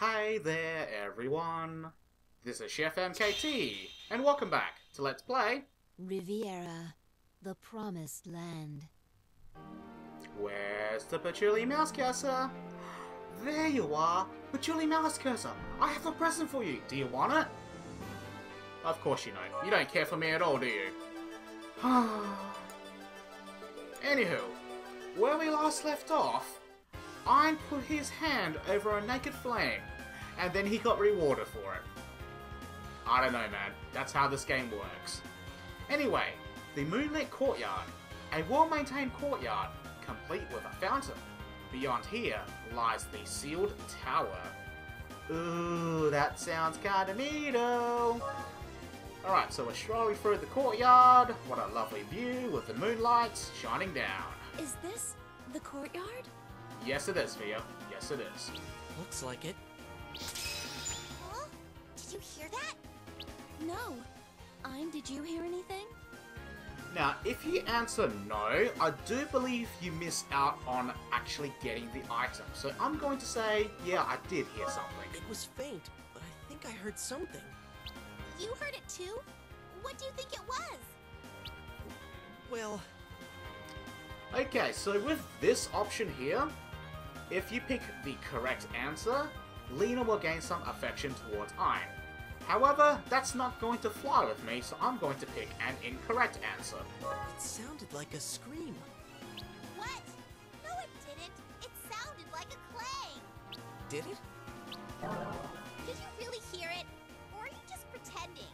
Hey there everyone, this is ChefMKT, and welcome back to Let's Play Riviera, the promised land. Where's the Patchouli Mouse Cursor? There you are, Patchouli Mouse Cursor, I have a present for you, do you want it? Of course you don't, you don't care for me at all, do you? Anywho, where we last left off, Ein put his hand over a naked flame, and then he got rewarded for it. I don't know, man. That's how this game works. Anyway, the Moonlit Courtyard. A well-maintained courtyard, complete with a fountain. Beyond here lies the sealed tower. Ooh, that sounds kinda neato. Alright, so we're strolling through the courtyard. What a lovely view with the moonlight shining down. Is this the courtyard? Yes it is, Via. Yes it is. Looks like it. Huh? Did you hear that? No. Ein, did you hear anything? Now, if you answer no, I do believe you miss out on actually getting the item. So I'm going to say, yeah, I did hear something. It was faint, but I think I heard something. You heard it too? What do you think it was? Well, Okay, so with this option here, if you pick the correct answer, Lena will gain some affection towards Ein. However, that's not going to fly with me, so I'm going to pick an incorrect answer. it sounded like a scream. What? No, it didn't. It sounded like a clang. Did it? Did you really hear it? Or are you just pretending?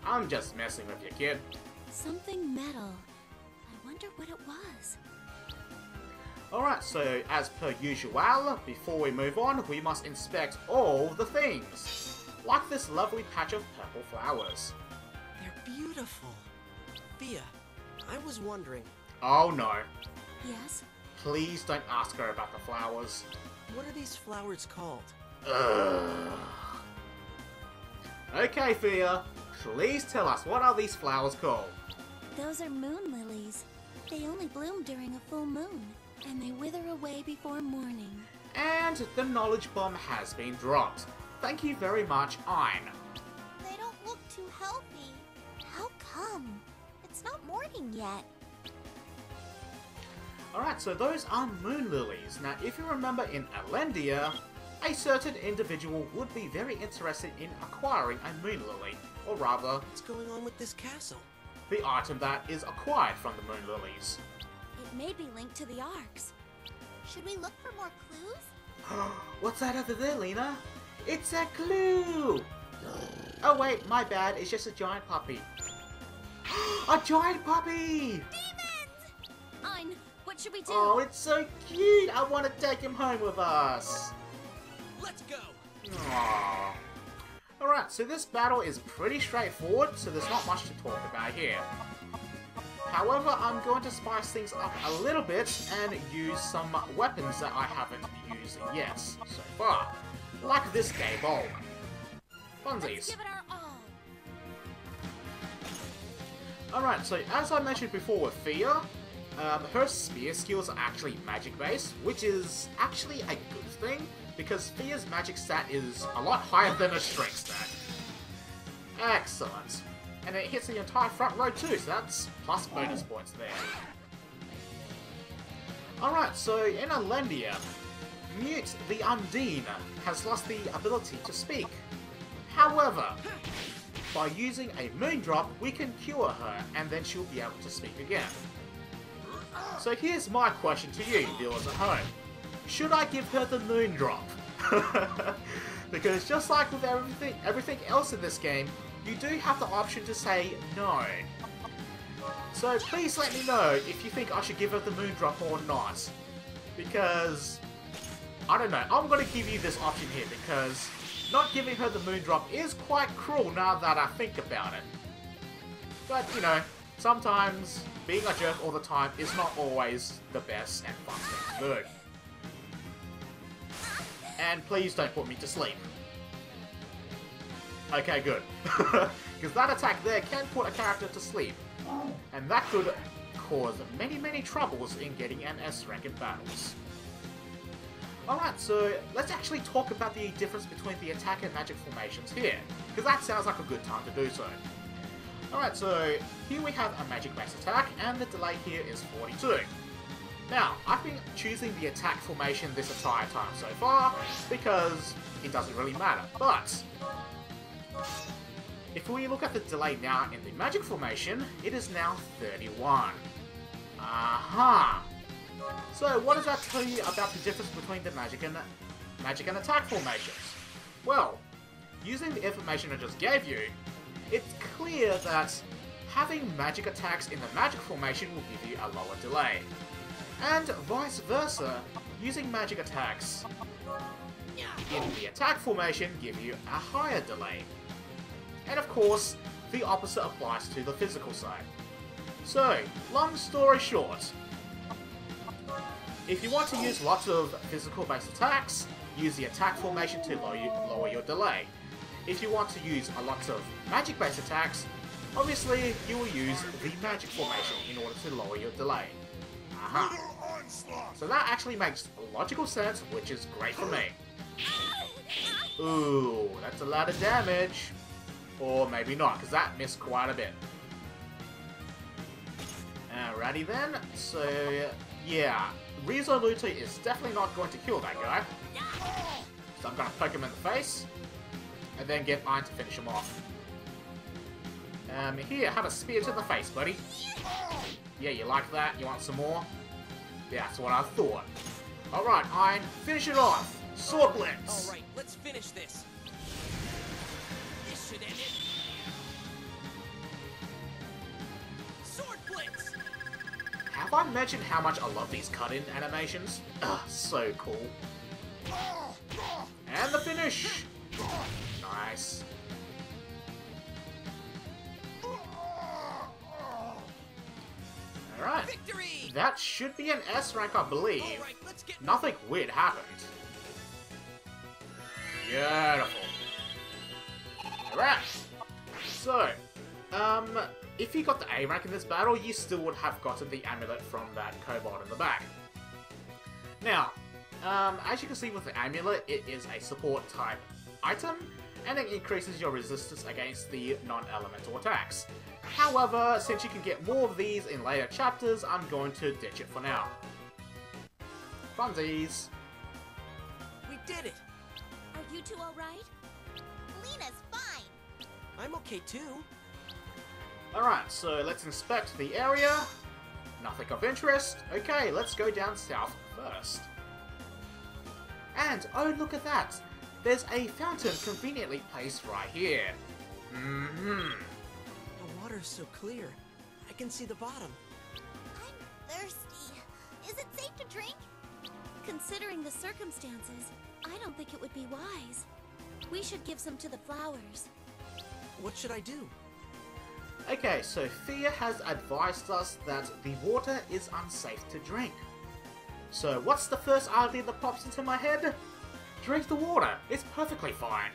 I'm just messing with you, kid. Something metal. I wonder what it was. Alright, so as per usual, before we move on, we must inspect all the things. Like this lovely patch of purple flowers. They're beautiful. Via, I was wondering, Oh no, Yes? please don't ask her about the flowers. what are these flowers called? Ugh. Okay, Fia, please tell us, what are these flowers called? Those are moon lilies. They only bloom during a full moon, and they wither away before morning. And the knowledge bomb has been dropped. Thank you very much, Ein. They don't look too healthy. How come? It's not morning yet. Alright, so those are moon lilies. Now, if you remember in Alendia, a certain individual would be very interested in acquiring a moon lily, or rather, What's going on with this castle? the item that is acquired from the moon lilies. It may be linked to the arcs. Should we look for more clues? What's that over there, Lena? It's a clue! Oh wait, my bad, it's just a giant puppy. A giant puppy! Ein, what should we do? Oh, it's so cute! I want to take him home with us! Let's go! Aww. Alright, so this battle is pretty straightforward, so there's not much to talk about here. However, I'm going to spice things up a little bit and use some weapons that I haven't used yet so far. Like this gay bowl. Funsies. Give it our all. Alright, so as I mentioned before with Fia, her spear skills are actually magic based, which is actually a good thing, because Fia's magic stat is a lot higher than her strength stat. Excellent. And it hits the entire front row too, so that's plus bonus points there. Alright, so in Alendia, Mute the Undine has lost the ability to speak. However, by using a moon drop, we can cure her, and then she'll be able to speak again. So here's my question to you, viewers at home. Should I give her the moon drop? Because just like with everything else in this game, you do have the option to say no. So please let me know if you think I should give her the moon drop or not. Because, I don't know, I'm going to give you this option here because not giving her the moon drop is quite cruel now that I think about it. But, you know, sometimes being a jerk all the time is not always the best and fun thing to do. And please don't put me to sleep. Okay, good. Because that attack there can put a character to sleep. And that could cause many troubles in getting an S rank in battles. Alright, so let's actually talk about the difference between the attack and magic formations here, because that sounds like a good time to do so. Alright, so here we have a magic base attack, and the delay here is 42. Now, I've been choosing the attack formation this entire time so far, because it doesn't really matter, but if we look at the delay now in the magic formation, it is now 31. Aha! So what does that tell you about the difference between the magic and attack formations? Well, using the information I just gave you, it's clear that having magic attacks in the magic formation will give you a lower delay. And vice versa, using magic attacks in the attack formation give you a higher delay. And of course, the opposite applies to the physical side. So, long story short, if you want to use lots of physical-based attacks, use the attack formation to lower your delay. If you want to use a lot of magic-based attacks, obviously you will use the magic formation in order to lower your delay. Aha. So that actually makes logical sense, which is great for me. Ooh, that's a lot of damage. Or maybe not, because that missed quite a bit. Alrighty then, so yeah, Resoluta is definitely not going to kill that guy. So I'm going to poke him in the face, and then get Iron to finish him off. Here, have a spear to the face, buddy. Yeah, you like that? You want some more? Yeah, that's what I thought. Alright, Iron, finish it off! Sword Blitz! Alright, let's finish this. This should end it. Sword Blitz! Have I mentioned how much I love these cut-in animations? Ugh, so cool. And the finish! Nice. Alright. Victory! That should be an S rank, I believe. Alright, let's get... Nothing weird happened. Beautiful. Alright. So, if you got the A rank in this battle, you still would have gotten the amulet from that kobold in the back. Now, as you can see with the amulet, it is a support type item, and it increases your resistance against the non-elemental attacks. However, since you can get more of these in later chapters, I'm going to ditch it for now. Funsies! We did it! Are you two alright? Lena's fine. I'm okay too. Alright, so let's inspect the area. Nothing of interest. Okay, let's go down south first. And, oh look at that! There's a fountain conveniently placed right here. The water's so clear. I can see the bottom. I'm thirsty. Is it safe to drink? Considering the circumstances, I don't think it would be wise. We should give some to the flowers. What should I do? Okay, so Thea has advised us that the water is unsafe to drink. So what's the first idea that pops into my head? Drink the water, it's perfectly fine.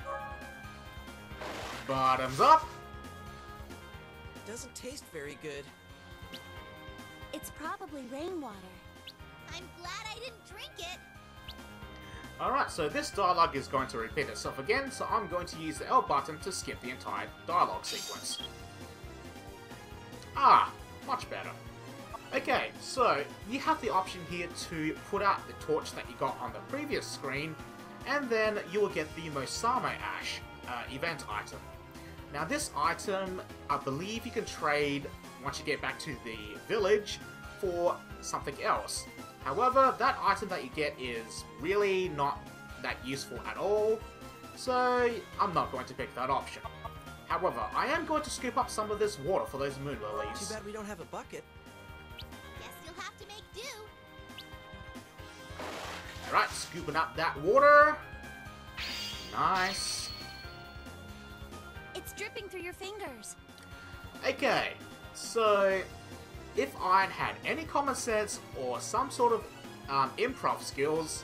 Bottoms up! Doesn't taste very good. It's probably rainwater. I'm glad I didn't drink it. Alright, so this dialogue is going to repeat itself again, so I'm going to use the L button to skip the entire dialogue sequence. Ah, much better. Okay, so you have the option here to put out the torch that you got on the previous screen, and then you will get the Mosame Ash event item. Now this item, I believe you can trade once you get back to the village for something else. However, that item that you get is really not that useful at all, so I'm not going to pick that option. However, I am going to scoop up some of this water for those moon lilies. Too bad we don't have a bucket. Guess you'll have to make do. Alright, scooping up that water. Nice. It's dripping through your fingers. Okay, so if Iron had any common sense or some sort of improv skills,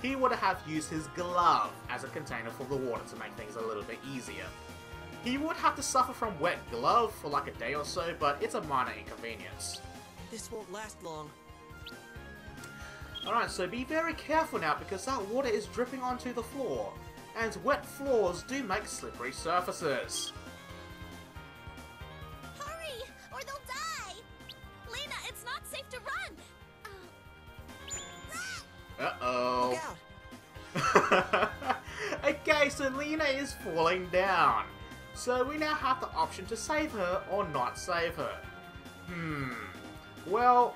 he would have used his glove as a container for the water to make things a little bit easier. He would have to suffer from wet glove for like a day or so, but it's a minor inconvenience. This won't last long. Alright, so be very careful now because that water is dripping onto the floor. And wet floors do make slippery surfaces. Hurry, or they'll die! Lena, it's not safe to run! Uh-oh. Look out! Okay, so Lena is falling down. So we now have the option to save her or not save her. Well,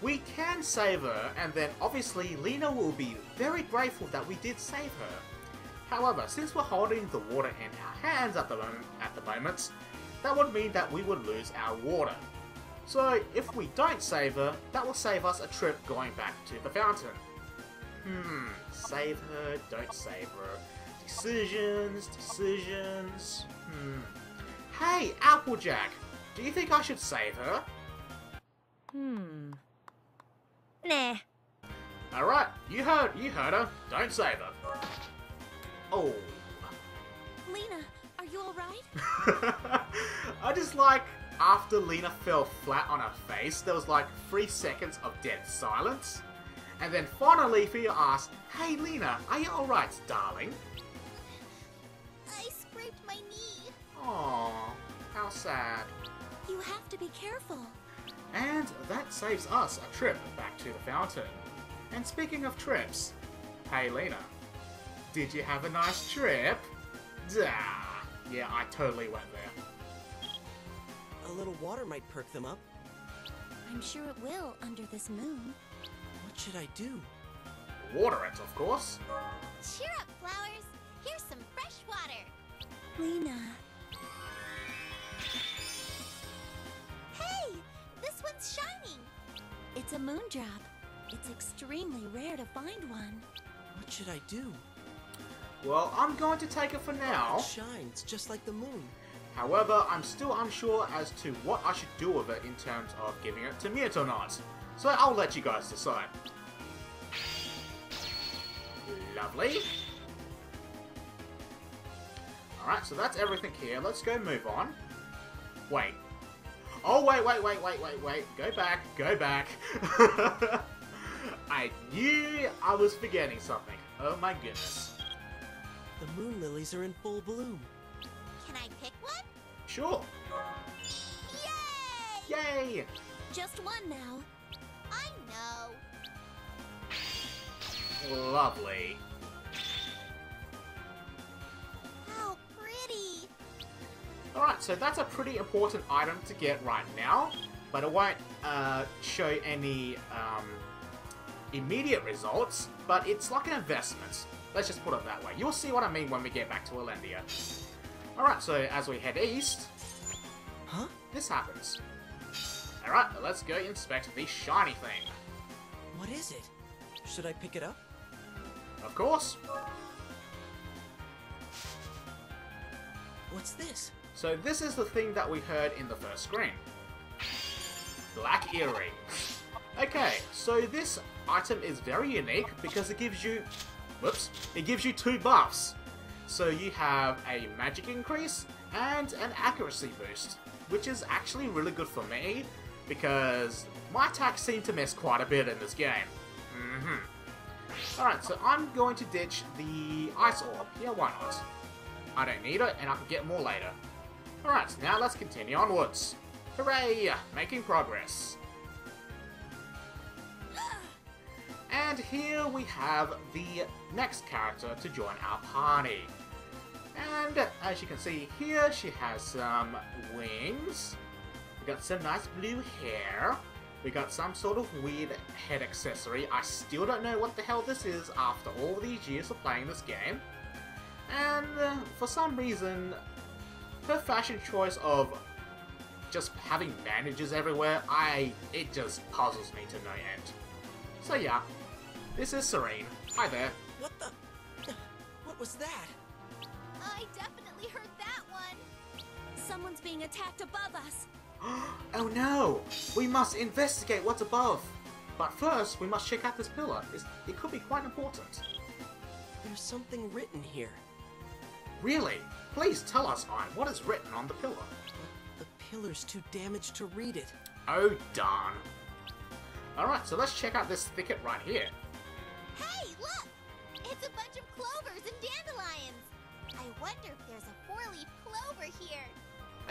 we can save her, and then obviously Lena will be very grateful that we did save her. However, since we're holding the water in our hands at the moment, that would mean that we would lose our water. So if we don't save her, that will save us a trip going back to the fountain. Save her, don't save her. Decisions. Hey, Applejack, do you think I should save her? Nah. Alright, you heard her. Don't save her. Oh. Lena, are you alright? I just like, after Lena fell flat on her face, there was like 3 seconds of dead silence. And then finally Fia asked, "Hey Lena, are you alright, darling?" I scraped my knee. Aww, how sad. You have to be careful. And that saves us a trip back to the fountain. And speaking of trips, hey Lena, did you have a nice trip? Yeah, I totally went there. A little water might perk them up. I'm sure it will under this moon. What should I do? Water it, of course. Cheer up, flowers. Here's some fresh water. Lena, Hey, this one's shining. it's a moondrop. It's extremely rare to find one. What should I do? Well, I'm going to take it for now. It shines just like the moon. However, I'm still unsure as to what I should do with it in terms of giving it to Mute or not. So I'll let you guys decide. Lovely. Alright, so that's everything here. Let's go move on. Wait. Oh, wait. Go back. I knew I was forgetting something. Oh my goodness. The moon lilies are in full bloom. Can I pick one? Sure. Yay! Yay! Just one now. I know. Lovely. How pretty. Alright, so that's a pretty important item to get right now, but it won't show any immediate results, but it's like an investment. Let's just put it that way. You'll see what I mean when we get back to Alendia. Alright, so as we head east, Huh? this happens. Alright, let's go inspect the shiny thing. What is it? Should I pick it up? Of course. What's this? So this is the thing that we heard in the first screen. Black earrings. Okay, so this item is very unique because it gives you... Whoops. It gives you 2 buffs. So you have a magic increase and an accuracy boost, which is actually really good for me because my attacks seem to miss quite a bit in this game. Alright, so I'm going to ditch the ice orb. Yeah, why not? I don't need it and I can get more later. Alright, now let's continue onwards. Hooray! Making progress. And here we have the next character to join our party. And as you can see here, she has some wings. We got some nice blue hair. We got some sort of weird head accessory. I still don't know what the hell this is after all these years of playing this game. And for some reason, her fashion choice of just having bandages everywhere, it just puzzles me to no end. So yeah, this is Serene. Hi there. What the... What was that? I definitely heard that one. Someone's being attacked above us. Oh no! We must investigate what's above! But first, we must check out this pillar. It could be quite important. There's something written here. Really? Please tell us, Ian, what is written on the pillar? The pillar's too damaged to read it. Oh darn. Alright, so let's check out this thicket right here. Hey, look! It's a bunch of clovers and dandelions. I wonder if there's a four-leaf clover here.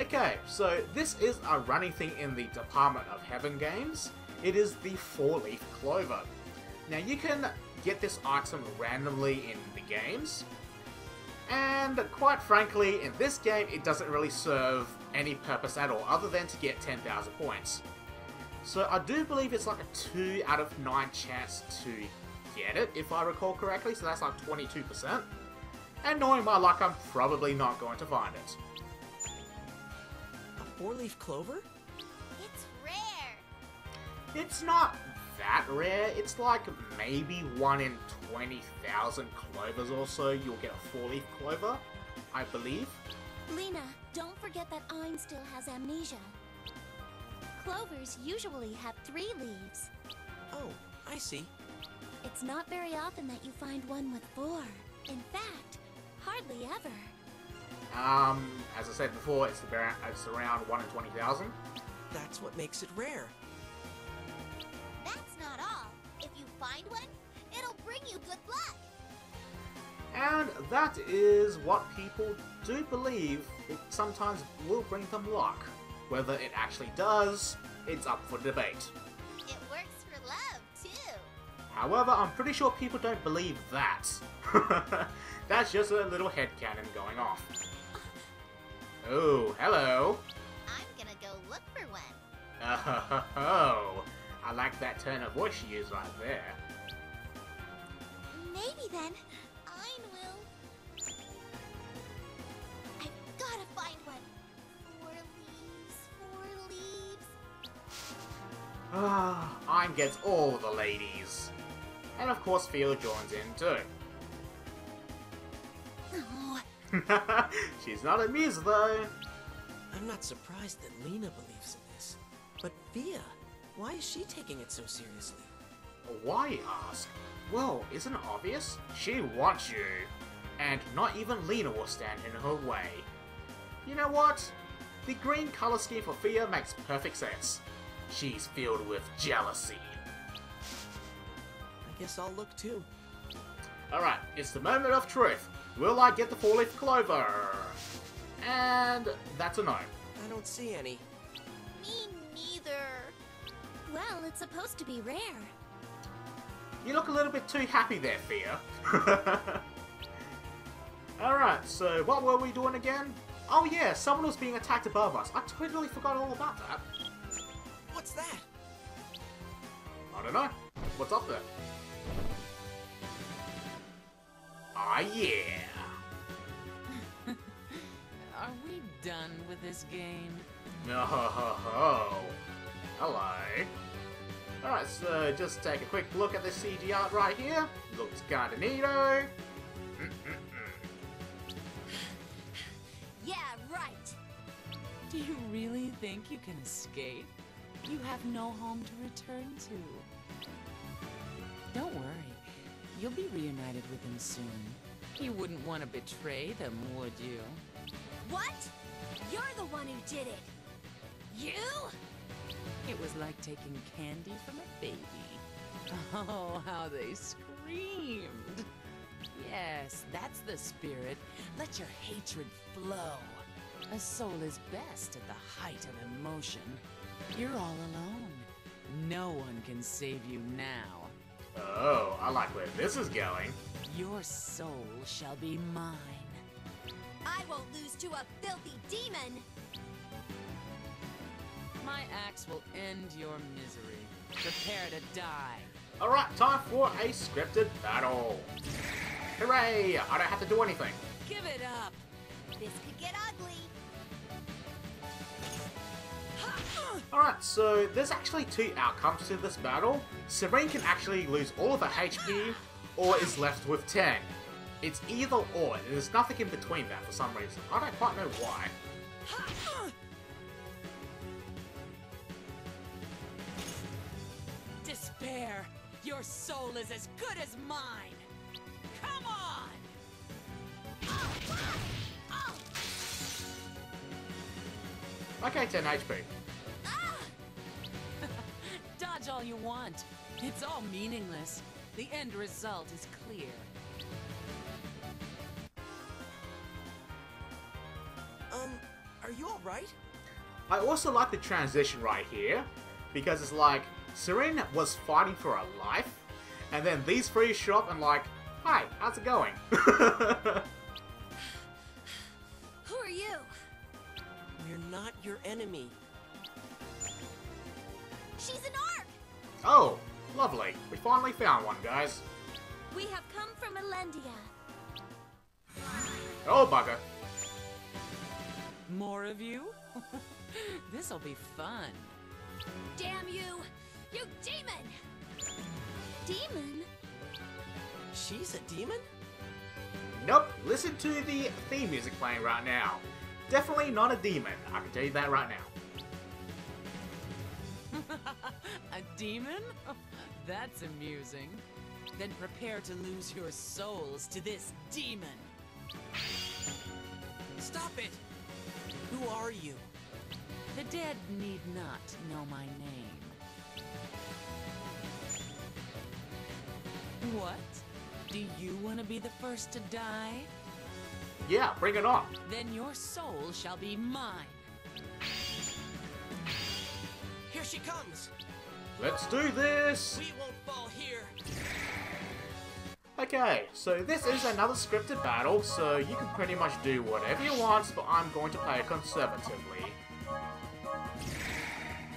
Okay, so this is a running thing in the Department of Heaven games. It is the four-leaf clover. Now you can get this item randomly in the games, and quite frankly, in this game it doesn't really serve any purpose at all other than to get 10,000 points. So I do believe it's like a 2 out of 9 chance to get it, if I recall correctly, so that's like 22%. And knowing my luck, I'm probably not going to find it. A four-leaf clover? It's rare. It's not that rare, it's like maybe 1 in 20,000 clovers or so you'll get a four-leaf clover, I believe. Lena, don't forget that Ein still has amnesia. Clovers usually have 3 leaves. Oh, I see. It's not very often that you find one with 4. In fact, hardly ever. As I said before, it's around 1 in 20,000. That's what makes it rare. That's not all. If you find one, it'll bring you good luck. And that is what people do believe. It sometimes will bring them luck. Whether it actually does, it's up for debate. It works for love, too. However, I'm pretty sure people don't believe that. That's just a little headcanon going off. Oh, hello. I'm gonna go look for one. Oh, I like that tone of voice she used right there. Maybe then, I will. I've gotta find one. 4 leaves, 4 leaves. Ein gets all the ladies. And of course Theo joins in too. Oh, She's not amused though. I'm not surprised that Lena believes in this. But Fia, why is she taking it so seriously? Why, you ask? Well, isn't it obvious? She wants you. And not even Lena will stand in her way. You know what? The green color scheme for Fia makes perfect sense. She's filled with jealousy. I guess I'll look too. Alright, it's the moment of truth. Will I get the four-leaf clover? And that's a no. I don't see any. me neither. Well, it's supposed to be rare. You look a little bit too happy there, Fia. Alright, so what were we doing again? Oh yeah, someone was being attacked above us. I totally forgot all about that. What's that? I don't know. What's up there? Ah yeah! Are we done with this game? Oh, hello. Alright, so just take a quick look at the CG art right here. Looks kinda neato. Yeah, right. Do you really think you can escape? You have no home to return to. Don't worry. You'll be reunited with him soon. You wouldn't want to betray them, would you? What? You're the one who did it. You? It was like taking candy from a baby. Oh, how they screamed. Yes, that's the spirit. Let your hatred flow. A soul is best at the height of emotion. You're all alone. No one can save you now. Oh, I like where this is going. Your soul shall be mine. I won't lose to a filthy demon. My axe will end your misery. Prepare to die. Alright, time for a scripted battle. Hooray! I don't have to do anything. Give it up. This could get ugly. Alright, so there's actually 2 outcomes to this battle. Serene can actually lose all of her HP, or is left with 10. It's either or, there's nothing in between that for some reason. I don't quite know why. Despair! Your soul is as good as mine! Come on! Okay, 10 HP. Dodge all you want. It's all meaningless. The end result is clear. Are you alright? I also like the transition right here, because it's like, Serene was fighting for her life, and then these three show up and like, hi, how's it going? Who are you? We're not your enemy. She's an ARC! Oh, lovely. We finally found one, guys. We have come from Elendia. Oh, bugger. More of you? This'll be fun. Damn you! You demon! Demon? She's a demon? Nope, listen to the theme music playing right now. Definitely not a demon, I can tell you that right now. A demon? That's amusing. Then prepare to lose your souls to this demon. Stop it! Who are you? The dead need not know my name. What? Do you want to be the first to die? Yeah, bring it on. Then your soul shall be mine. Here she comes! Let's do this! We won't fall here! Okay, so this is another scripted battle, so you can pretty much do whatever you want, but I'm going to play it conservatively.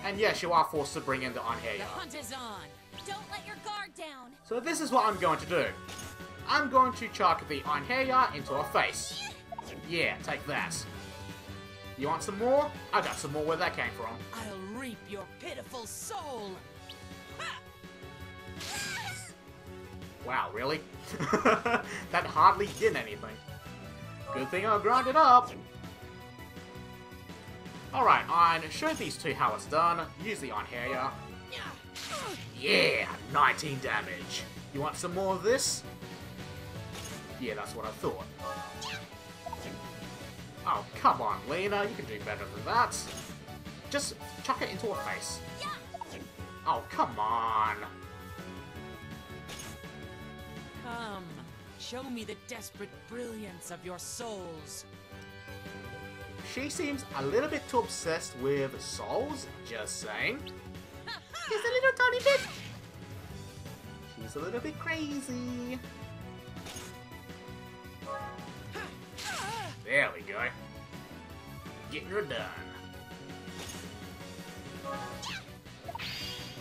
And yes, you are forced to bring in the The Anheya. hunt is on. Don't let your guard down. So this is what I'm going to do. I'm going to chuck the Anheya into her face. Yeah, take that. You want some more? I got some more where that came from. I'll reap your pitiful soul. Ha! Wow, really? That hardly did anything. Good thing I ground it up. Alright, Ein, show these two how it's done. Use the Anheya. Yeah, 19 damage. You want some more of this? Yeah, that's what I thought. Oh, come on, Lena, you can do better than that. Just chuck it into her face. Oh, come on. Come, show me the desperate brilliance of your souls. She seems a little bit too obsessed with souls, just saying. Just a little tiny bit. She's a little bit crazy. There we go. Getting her done.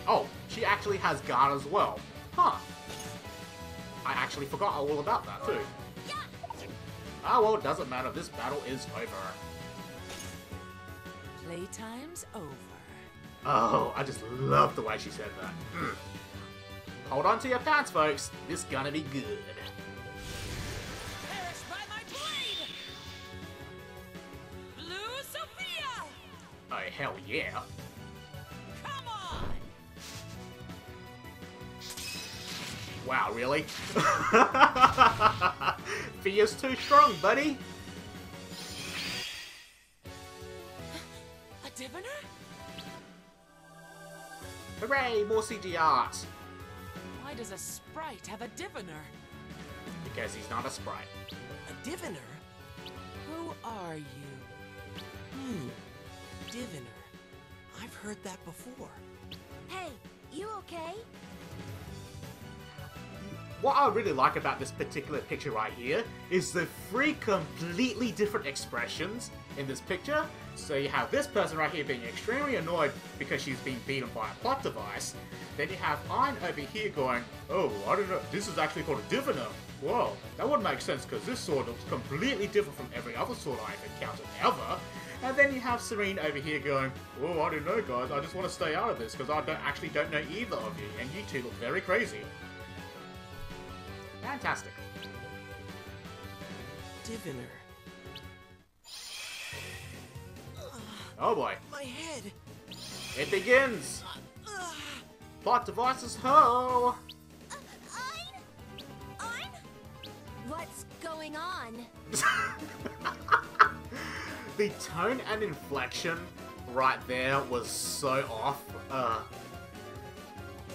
Oh, she actually has guard as well. Huh. I actually forgot all about that too. Ah well, it doesn't matter. This battle is over. Playtime's over. Oh, I just love the way she said that. Hold on to your pants, folks. This gonna be good. Perish by my blade! Blue Sophia! Oh, hell yeah. Come on! Wow, really? Fia's too strong, buddy. A diviner? Hooray, more CG art. Why does a sprite have a diviner? Because he's not a sprite. A diviner? Who are you? Diviner. I've heard that before. Hey, you okay? What I really like about this particular picture right here is the three completely different expressions in this picture. So you have this person right here being extremely annoyed because she's being beaten by a plot device. Then you have Ein over here going, oh, I don't know, this is actually called a diviner. Whoa, that would make sense because this sword looks completely different from every other sword I've encountered ever. And then you have Serene over here going, oh, I don't know guys, I just want to stay out of this because I don't know either of you, and you two look very crazy. Fantastic. Diviner. Oh boy. My head. It begins! Plot devices, ho! Ein? What's going on? The tone and inflection right there was so off.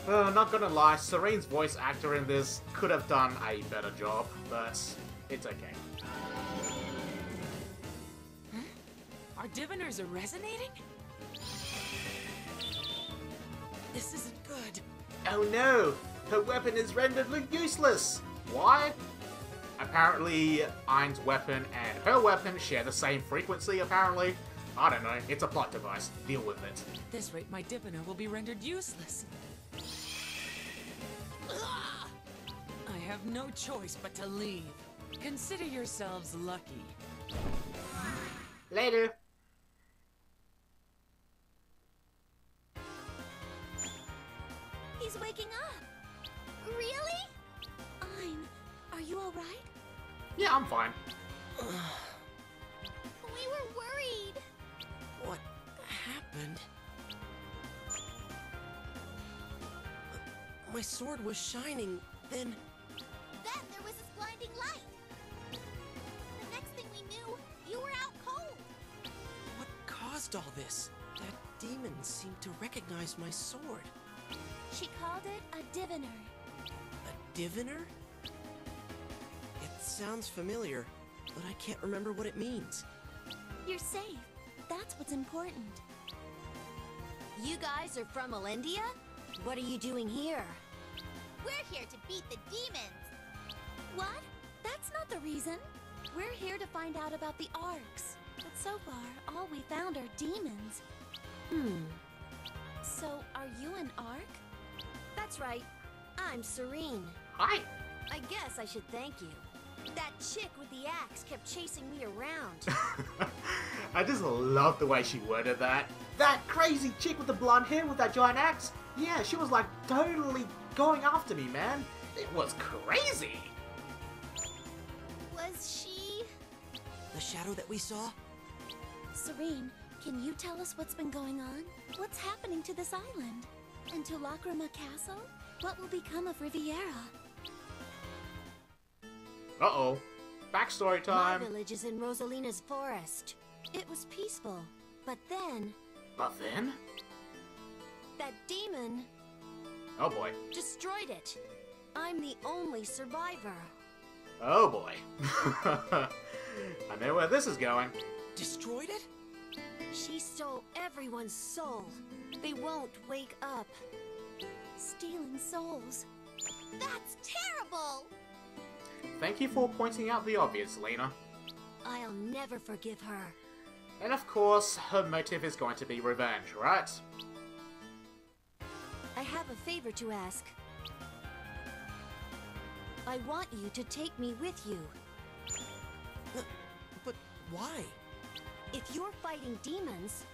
Not gonna lie, Serene's voice actor in this could have done a better job, but it's okay. Huh? Our diviners are resonating? This isn't good. Oh no! Her weapon is rendered useless! Why? Apparently, Ain's weapon and her weapon share the same frequency, apparently. I don't know, it's a plot device. Deal with it. At this rate, my diviner will be rendered useless. I have no choice but to leave. Consider yourselves lucky. Later. He's waking up. Really? Ein, are you all right? Yeah, I'm fine. We were worried. What happened? My sword was shining, then... Then there was this blinding light. The next thing we knew, you were out cold. What caused all this? That demon seemed to recognize my sword. She called it a diviner. A diviner? It sounds familiar, but I can't remember what it means. You're safe. That's what's important. You guys are from Elendia? What are you doing here? We're here to beat the demons. What? That's not the reason. We're here to find out about the arcs. But so far, all we found are demons. So, are you an arc? That's right. I'm Serene. Hi! I guess I should thank you. That chick with the axe kept chasing me around. I just love the way she worded that. That crazy chick with the blonde hair with that giant axe? Yeah, she was like totally going after me, man. It was crazy. Was she? The shadow that we saw? Serene, can you tell us what's been going on? What's happening to this island? And to Lacrima Castle? What will become of Riviera? Uh-oh. Backstory My time. village is in Rosalina's forest. It was peaceful, but then But then? that demon Oh boy. destroyed it. I'm the only survivor. Oh boy. I know where this is going. Destroyed it? She stole everyone's soul. They won't wake up. Stealing souls. That's terrible! Thank you for pointing out the obvious, Lena. I'll never forgive her. And of course, her motive is going to be revenge, right? I have a favor to ask. I want you to take me with you. But why? If you're fighting demons,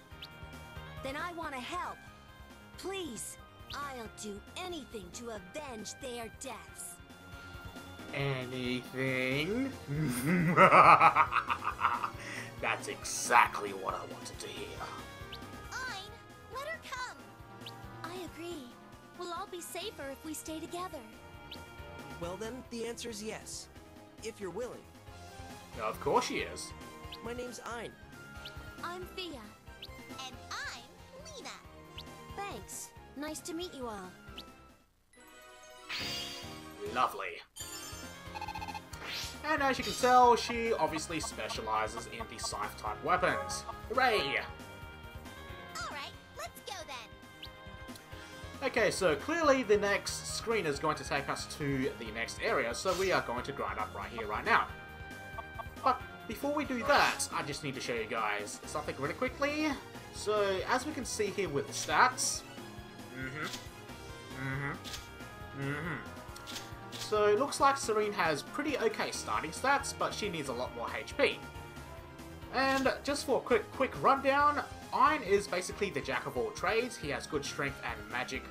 then I want to help. Please, I'll do anything to avenge their deaths. Anything? That's exactly what I wanted to hear. Ein, let her come. I agree. We'll all be safer if we stay together. Well then, the answer is yes. If you're willing. Of course she is. My name's Ein. I'm Fia. And I'm Lena. Thanks. Nice to meet you all. Lovely. And as you can tell, she obviously specializes in the scythe-type weapons. Hooray! Alright, let's go then. Okay, so clearly the next screen is going to take us to the next area, so we are going to grind up right here, right now. But before we do that, I just need to show you guys something really quickly. So, as we can see here with the stats... So, it looks like Serene has pretty okay starting stats, but she needs a lot more HP. And just for a quick rundown, Ein is basically the jack of all trades. He has good strength and magic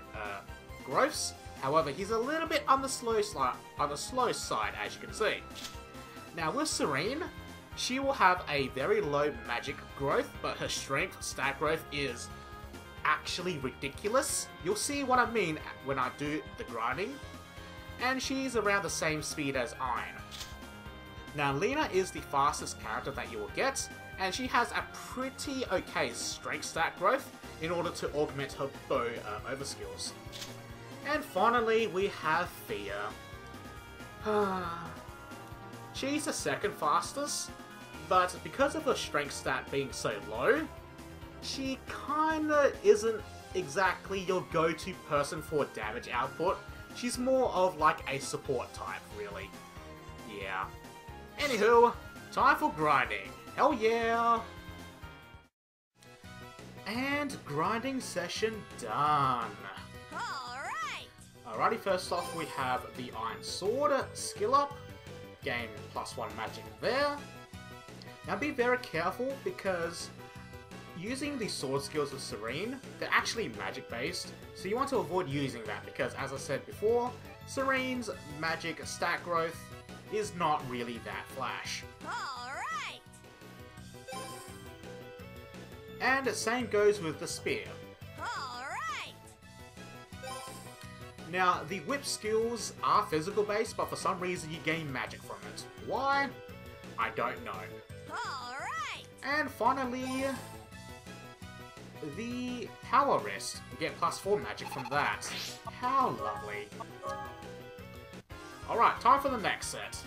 growths. However, he's a little bit on the slow side, as you can see. Now with Serene, she will have a very low magic growth, but her strength stat growth is actually ridiculous. You'll see what I mean when I do the grinding. And she's around the same speed as Ein. Now Lena is the fastest character that you will get, and she has a pretty okay strength stat growth in order to augment her bow overskills. And finally, we have Fia. She's the second fastest, but because of her strength stat being so low, she kinda isn't exactly your go-to person for damage output. She's more of like a support type, really. Yeah. Anywho, time for grinding. Hell yeah! And grinding session done. Alrighty, first off we have the Iron Sword skill up. Gain +1 magic there. Now be very careful because using the sword skills of Serene, they're actually magic based, so you want to avoid using that because, as I said before, Serene's magic stat growth is not really that flash. Alright! And the same goes with the spear. Alright! Now, the whip skills are physical based, but for some reason you gain magic from it. Why? I don't know. Alright! And finally, the power wrist. You get +4 magic from that. How lovely. Alright, time for the next set.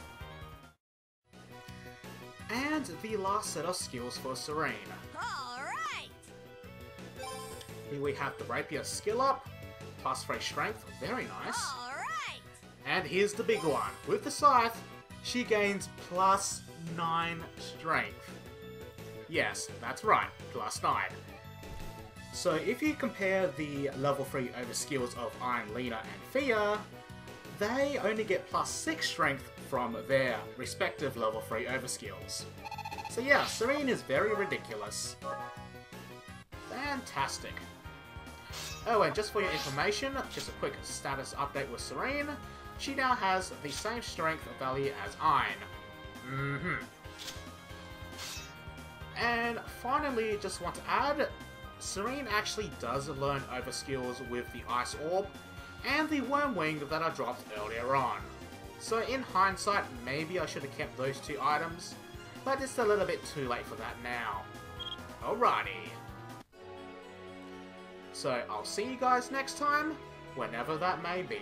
And the last set of skills for Serene. Alright! Here we have the rapier skill up, +3 strength, very nice. Alright! And here's the big one. With the scythe, she gains +9 strength. Yes, that's right, +9. So if you compare the level 3 over skills of Iron Lena and Fia, they only get +6 strength from their respective level 3 over skills. So yeah, Serene is very ridiculous. Fantastic. Oh, and just for your information, just a quick status update with Serene. She now has the same strength value as Iron. And finally, just want to add, Serene actually does learn over skills with the Ice Orb and the Worm Wing that I dropped earlier on. So in hindsight, maybe I should have kept those 2 items, but it's a little bit too late for that now. Alrighty. So I'll see you guys next time, whenever that may be.